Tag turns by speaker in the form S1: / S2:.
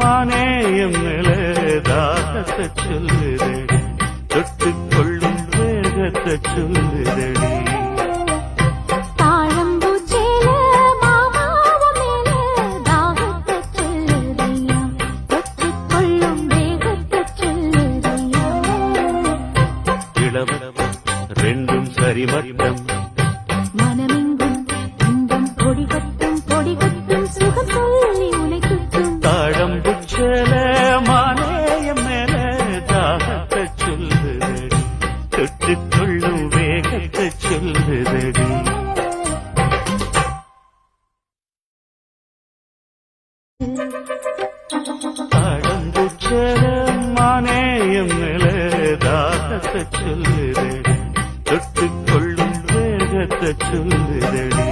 S1: மானேயம் தாகத்தை சொல்லுதடி, தொட்டுக் கொள்ளும் வேகத்தை சொல்லுதடி. ரெண்டும் சரிமட்டம்
S2: மனமெங்கும் இன்பம் பொடிகட்டும் பொடிகட்டும் சுகம் சொல்லி உனை குட்டும்.
S1: தாழம்புச்சல மானேயம் மேல தாகத்தை சொல்லுதடி, தொட்டுக் கொள்ளும் வேகத்தை சொல்லுதடி. தாழம்புச்சல மானேயம் மேல தாகத்தை சொல்லுதடி, தொட்டுக் கொள்ளும் வேகத்தை சொல்லுதடி.